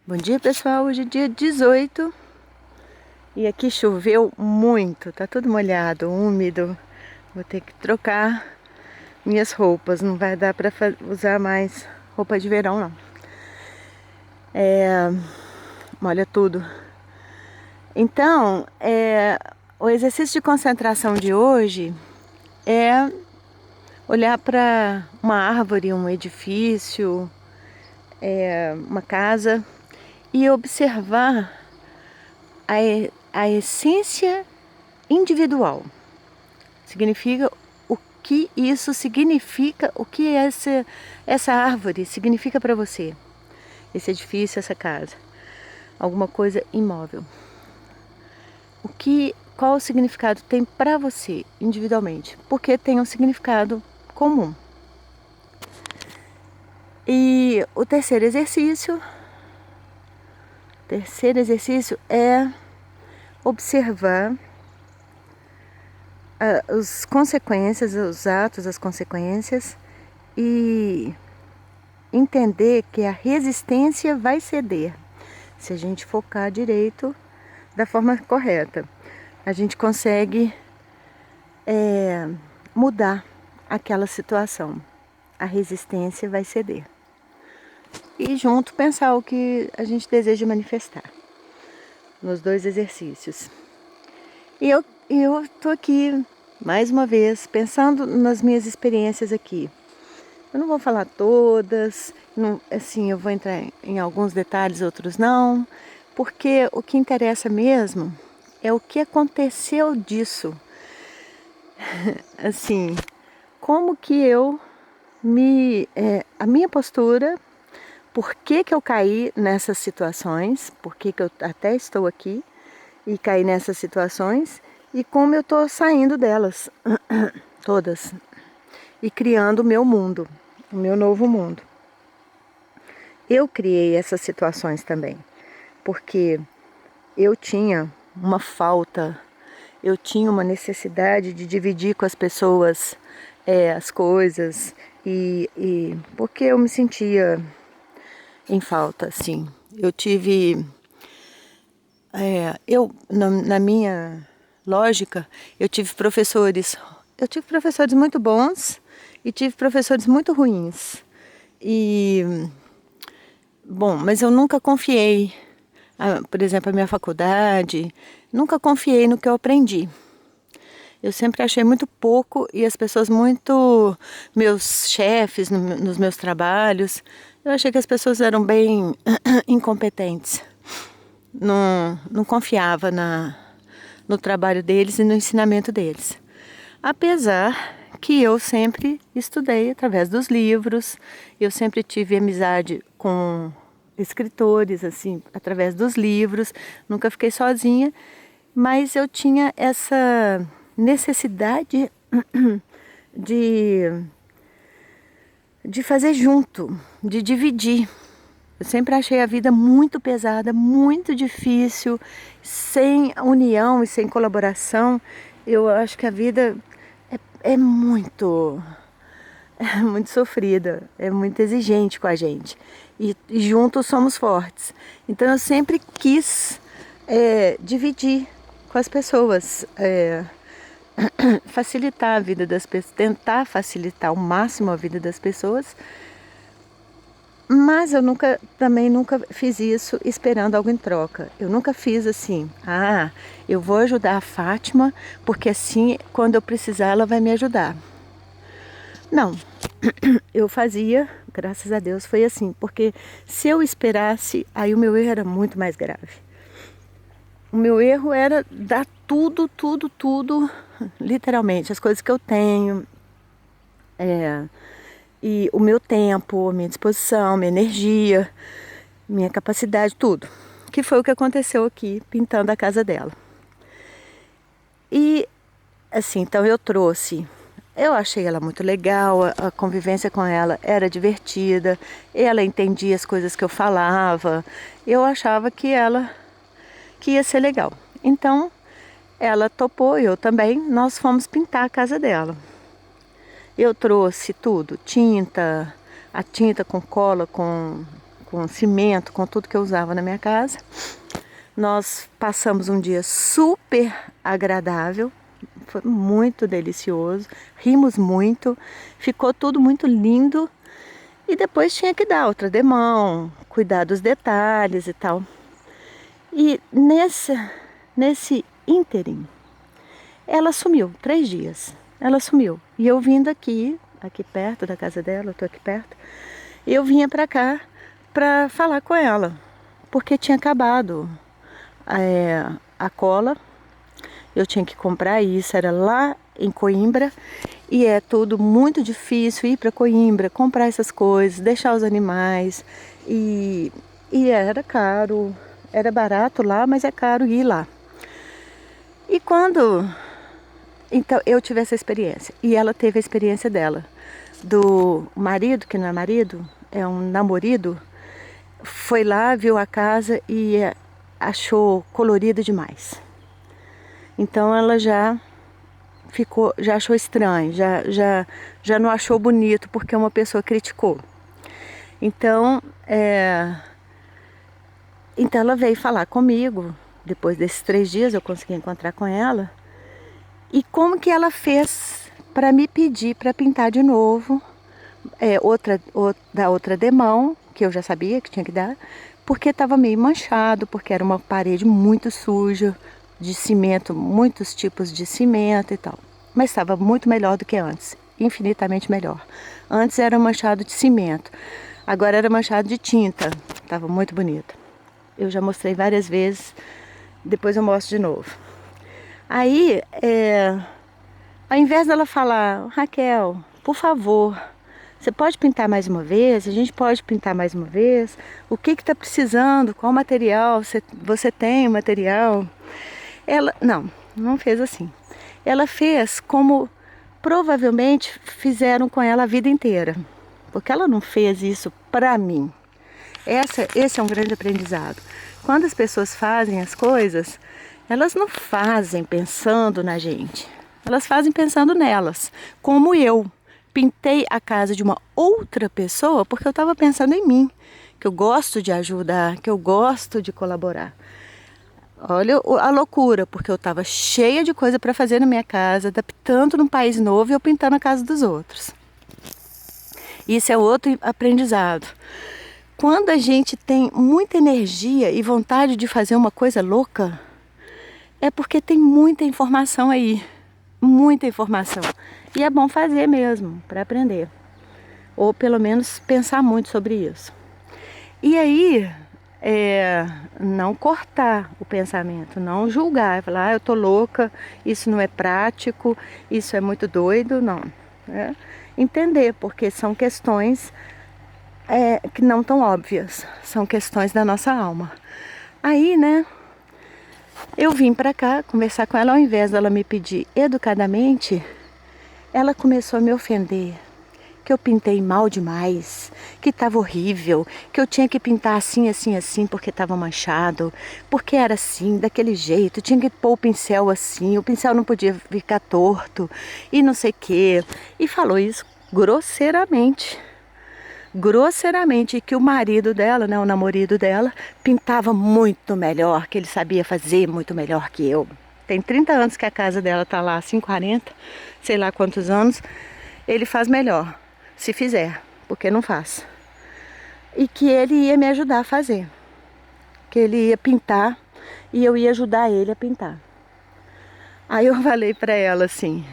Bom dia, pessoal, hoje é dia 18 e aqui choveu muito, tá tudo molhado, úmido. Vou ter que trocar minhas roupas, não vai dar para usar mais roupa de verão não. Molha tudo. Então, o exercício de concentração de hoje é olhar para uma árvore, um edifício, uma casa e observar a essência individual. Significa o que isso significa, o que essa árvore significa para você, esse edifício, essa casa, alguma coisa imóvel. Qual o significado tem para você individualmente? Porque tem um significado comum. E o terceiro exercício é observar as consequências, os atos, as consequências e entender que a resistência vai ceder. Se a gente focar direito da forma correta, a gente consegue mudar aquela situação. A resistência vai ceder. E junto pensar o que a gente deseja manifestar nos dois exercícios. E eu estou aqui, mais uma vez, pensando nas minhas experiências aqui. Eu não vou falar todas, não, assim, eu vou entrar em alguns detalhes, outros não, porque o que interessa mesmo é o que aconteceu disso. Assim, como que a minha postura, por que eu caí nessas situações, por que eu até estou aqui e caí nessas situações, e como eu estou saindo delas, todas, e criando o meu mundo, o meu novo mundo. Eu criei essas situações também, porque eu tinha uma falta, eu tinha uma necessidade de dividir com as pessoas as coisas, e porque eu me sentia em falta, assim. Eu tive, na minha lógica, eu tive professores muito bons e tive professores muito ruins. Bom, mas eu nunca confiei, por exemplo, a minha faculdade, nunca confiei no que eu aprendi. Eu sempre achei muito pouco e as pessoas muito, meus chefes nos meus trabalhos, eu achei que as pessoas eram bem incompetentes. Não confiava no trabalho deles e no ensinamento deles. Apesar que eu sempre estudei através dos livros, eu sempre tive amizade com escritores, assim, através dos livros, nunca fiquei sozinha, mas eu tinha essa necessidade de fazer junto, de dividir. Eu sempre achei a vida muito pesada, muito difícil, sem união e sem colaboração. Eu acho que a vida é muito sofrida, é muito exigente com a gente. E juntos somos fortes. Então eu sempre quis dividir com as pessoas, facilitar a vida das pessoas, tentar facilitar ao máximo a vida das pessoas. Mas eu também nunca fiz isso esperando algo em troca. Eu nunca fiz assim, eu vou ajudar a Fátima, porque assim, quando eu precisar, ela vai me ajudar. Não, eu fazia, graças a Deus, foi assim, porque se eu esperasse, aí o meu erro era muito mais grave. O meu erro era dar tudo, literalmente, as coisas que eu tenho, e o meu tempo, a minha disposição, minha energia, minha capacidade, tudo. Que foi o que aconteceu aqui, pintando a casa dela. E, assim, então eu achei ela muito legal, a convivência com ela era divertida, ela entendia as coisas que eu falava, eu achava que ia ser legal. Então, ela topou, eu também, nós fomos pintar a casa dela. Eu trouxe tudo, a tinta com cola, com com cimento, com tudo que eu usava na minha casa. Nós passamos um dia super agradável, foi muito delicioso, rimos muito, ficou tudo muito lindo. E depois tinha que dar outra demão, cuidar dos detalhes e tal. E nesse ínterim, ela sumiu, 3 dias. Ela sumiu. E eu vindo aqui perto da casa dela, eu tô aqui perto. Eu vinha pra cá pra falar com ela, porque tinha acabado a cola. Eu tinha que comprar isso, era lá em Coimbra. E é tudo muito difícil ir para Coimbra, comprar essas coisas, deixar os animais. E era caro, era barato lá, mas é caro ir lá. E quando... Então eu tive essa experiência, e ela teve a experiência dela. Do marido, que não é marido, é um namorado, foi lá, viu a casa e achou colorida demais. Então ela já achou estranho, já não achou bonito porque uma pessoa criticou. Então ela veio falar comigo, depois desses 3 dias eu consegui encontrar com ela, e como que ela fez para me pedir para pintar de novo, da outra demão, que eu já sabia que tinha que dar, porque estava meio manchado, porque era uma parede muito suja, de cimento, muitos tipos de cimento e tal. Mas estava muito melhor do que antes, infinitamente melhor. Antes era manchado de cimento, agora era manchado de tinta, estava muito bonito. Eu já mostrei várias vezes, depois eu mostro de novo. Aí, ao invés dela falar, Raquel, por favor, você pode pintar mais uma vez? A gente pode pintar mais uma vez? O que está precisando? Qual material? Você tem material? Ela não fez assim. Ela fez como provavelmente fizeram com ela a vida inteira. Porque ela não fez isso para mim. Esse é um grande aprendizado. Quando as pessoas fazem as coisas, elas não fazem pensando na gente. Elas fazem pensando nelas. Como eu pintei a casa de uma outra pessoa porque eu estava pensando em mim. Que eu gosto de ajudar, que eu gosto de colaborar. Olha a loucura, porque eu estava cheia de coisa para fazer na minha casa, adaptando num país novo e eu pintando a casa dos outros. Isso é outro aprendizado. Quando a gente tem muita energia e vontade de fazer uma coisa louca, é porque tem muita informação aí, muita informação. E é bom fazer mesmo, para aprender. Ou pelo menos pensar muito sobre isso. E aí, não cortar o pensamento, não julgar, falar, eu tô louca, isso não é prático, isso é muito doido, não. Entender, porque são questões que não tão óbvias, são questões da nossa alma. Aí, né, eu vim pra cá conversar com ela, ao invés dela me pedir educadamente, ela começou a me ofender. Que eu pintei mal demais, que estava horrível, que eu tinha que pintar assim, assim, assim, porque estava manchado, porque era assim, daquele jeito, tinha que pôr o pincel assim, o pincel não podia ficar torto, e não sei o quê. E falou isso grosseiramente. Grosseiramente, que o marido dela, né, o namorado dela, pintava muito melhor, que ele sabia fazer muito melhor que eu. Tem 30 anos que a casa dela está lá, assim, 40, sei lá quantos anos, ele faz melhor. Se fizer, porque não faz. E que ele ia me ajudar a fazer. Que ele ia pintar e eu ia ajudar ele a pintar. Aí eu falei para ela assim,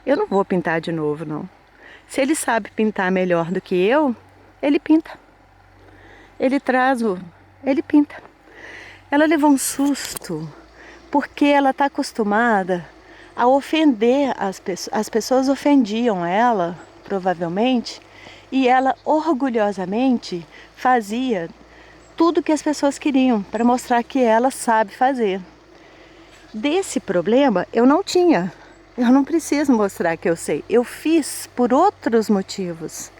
eu não vou pintar de novo não. Se ele sabe pintar melhor do que eu, ele pinta. Ele pinta. Ela levou um susto, porque ela está acostumada a ofender as pessoas. As pessoas ofendiam ela, provavelmente, e ela orgulhosamente fazia tudo que as pessoas queriam para mostrar que ela sabe fazer. Desse problema eu não tinha. Eu não preciso mostrar que eu sei. Eu fiz por outros motivos.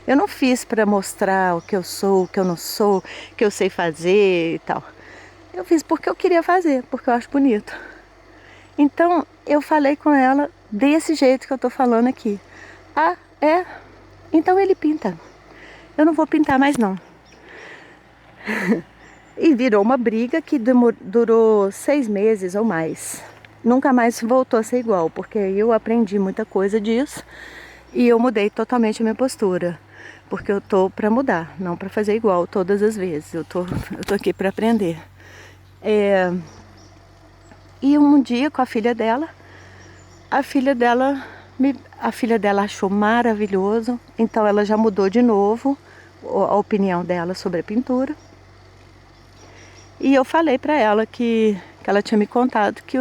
Eu não fiz para mostrar o que eu sou, o que eu não sou, o que eu sei fazer e tal. Eu fiz porque eu queria fazer, porque eu acho bonito. Então eu falei com ela desse jeito que eu estou falando aqui. Ah, é? Então ele pinta. Eu não vou pintar mais não. E virou uma briga que durou 6 meses ou mais. Nunca mais voltou a ser igual, porque eu aprendi muita coisa disso e eu mudei totalmente a minha postura. Porque eu tô para mudar, não para fazer igual todas as vezes. Eu tô aqui para aprender. E um dia com a filha dela, a filha dela achou maravilhoso, então ela já mudou de novo a opinião dela sobre a pintura. E eu falei para ela que ela tinha me contado que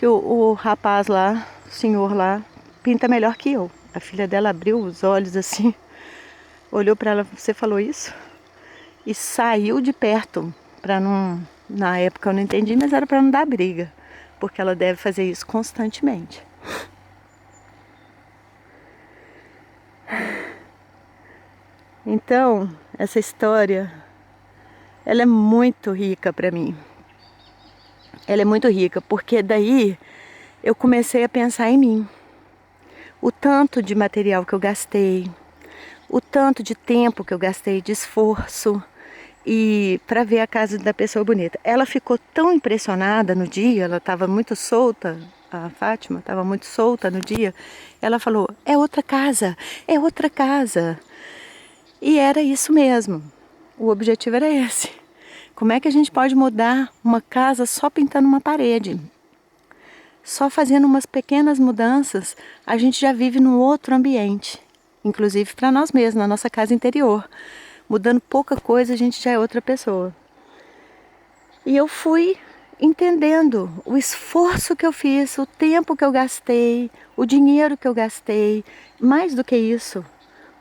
o rapaz lá, o senhor lá, pinta melhor que eu. A filha dela abriu os olhos assim, olhou para ela, você falou isso? E saiu de perto, para não, na época eu não entendi, mas era para não dar briga, porque ela deve fazer isso constantemente. Então, essa história, ela é muito rica para mim. Ela é muito rica, porque daí eu comecei a pensar em mim. O tanto de material que eu gastei, o tanto de tempo que eu gastei, de esforço, e para ver a casa da pessoa bonita. Ela ficou tão impressionada no dia, ela estava muito solta, a Fátima estava muito solta no dia, ela falou, é outra casa, é outra casa. E era isso mesmo, o objetivo era esse. Como é que a gente pode mudar uma casa só pintando uma parede? Só fazendo umas pequenas mudanças, a gente já vive num outro ambiente. Inclusive para nós mesmos, na nossa casa interior. Mudando pouca coisa, a gente já é outra pessoa. E eu fui entendendo o esforço que eu fiz, o tempo que eu gastei, o dinheiro que eu gastei. Mais do que isso,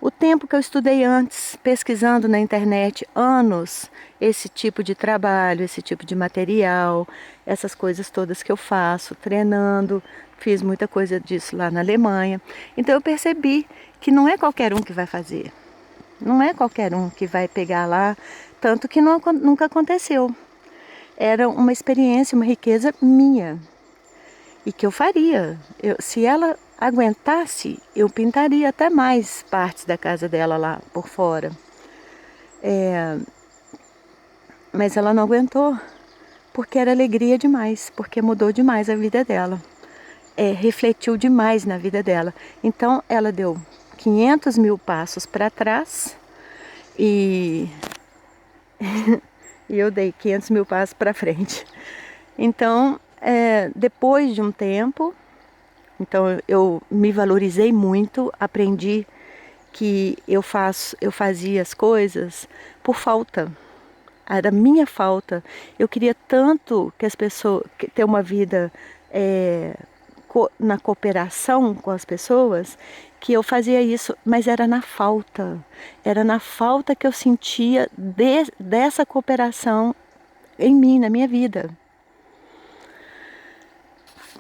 o tempo que eu estudei antes, pesquisando na internet, anos, esse tipo de trabalho, esse tipo de material, essas coisas todas que eu faço, treinando, fiz muita coisa disso lá na Alemanha. Então eu percebi que não é qualquer um que vai fazer, não é qualquer um que vai pegar lá, tanto que nunca aconteceu. Era uma experiência, uma riqueza minha. E que eu faria. Se ela aguentasse, eu pintaria até mais partes da casa dela lá por fora. Mas ela não aguentou, porque era alegria demais, porque mudou demais a vida dela. Refletiu demais na vida dela. Então ela deu 500 mil passos para trás e, e eu dei 500 mil passos para frente. Então, depois de um tempo, então eu me valorizei muito, aprendi que eu fazia as coisas por falta. Era minha falta. Eu queria tanto que as pessoas ter uma vida na cooperação com as pessoas, que eu fazia isso, mas era na falta. Era na falta que eu sentia dessa cooperação em mim, na minha vida.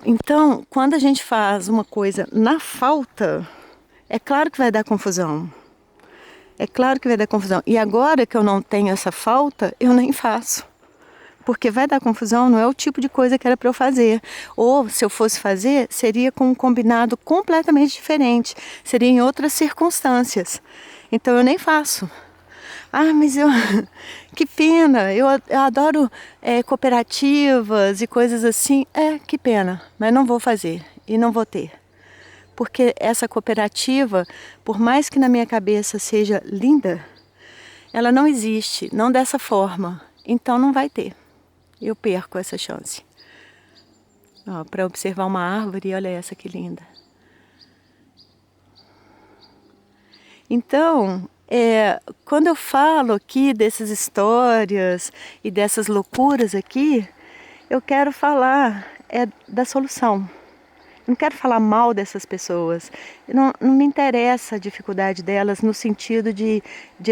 Então, quando a gente faz uma coisa na falta, é claro que vai dar confusão. É claro que vai dar confusão. E agora que eu não tenho essa falta, eu nem faço. Porque vai dar confusão, não é o tipo de coisa que era para eu fazer. Ou, se eu fosse fazer, seria com um combinado completamente diferente. Seria em outras circunstâncias. Então eu nem faço. Ah, mas eu... que pena, eu adoro cooperativas e coisas assim. Que pena, mas não vou fazer e não vou ter. Porque essa cooperativa, por mais que na minha cabeça seja linda, ela não existe, não dessa forma. Então não vai ter. Eu perco essa chance. Para observar uma árvore, olha essa que linda. Então, quando eu falo aqui dessas histórias e dessas loucuras aqui, eu quero falar da solução. Não quero falar mal dessas pessoas. Não me interessa a dificuldade delas no sentido de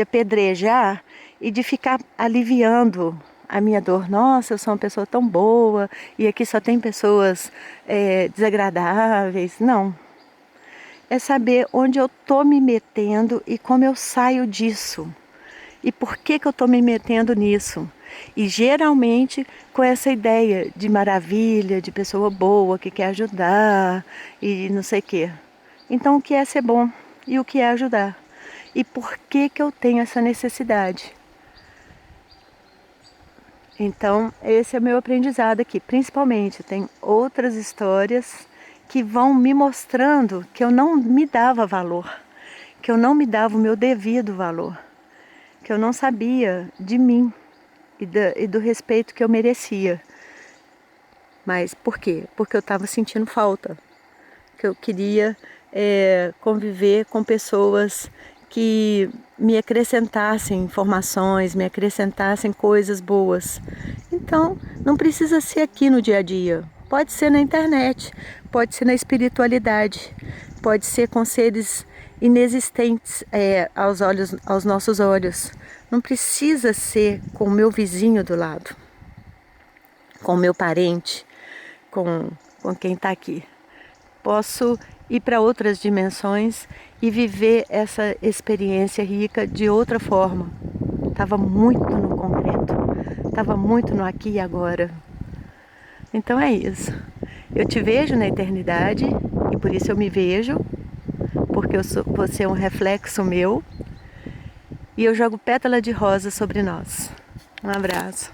apedrejar e de ficar aliviando a minha dor. Nossa, eu sou uma pessoa tão boa e aqui só tem pessoas desagradáveis. Não. É saber onde eu estou me metendo e como eu saio disso. E por que eu estou me metendo nisso. E geralmente com essa ideia de maravilha, de pessoa boa que quer ajudar e não sei o quê. Então o que é ser bom e o que é ajudar? E por que eu tenho essa necessidade? Então, esse é o meu aprendizado aqui. Principalmente, tem outras histórias que vão me mostrando que eu não me dava valor, que eu não me dava o meu devido valor, que eu não sabia de mim e do respeito que eu merecia. Mas por quê? Porque eu estava sentindo falta, que eu queria conviver com pessoas que me acrescentassem informações, me acrescentassem coisas boas. Então, não precisa ser aqui no dia a dia. Pode ser na internet, pode ser na espiritualidade, pode ser com seres inexistentes aos nossos olhos. Não precisa ser com o meu vizinho do lado, com o meu parente, com quem está aqui. Posso ir para outras dimensões e viver essa experiência rica de outra forma. Estava muito no concreto, estava muito no aqui e agora. Então é isso. Eu te vejo na eternidade e por isso eu me vejo, porque você é um reflexo meu e eu jogo pétala de rosa sobre nós. Um abraço.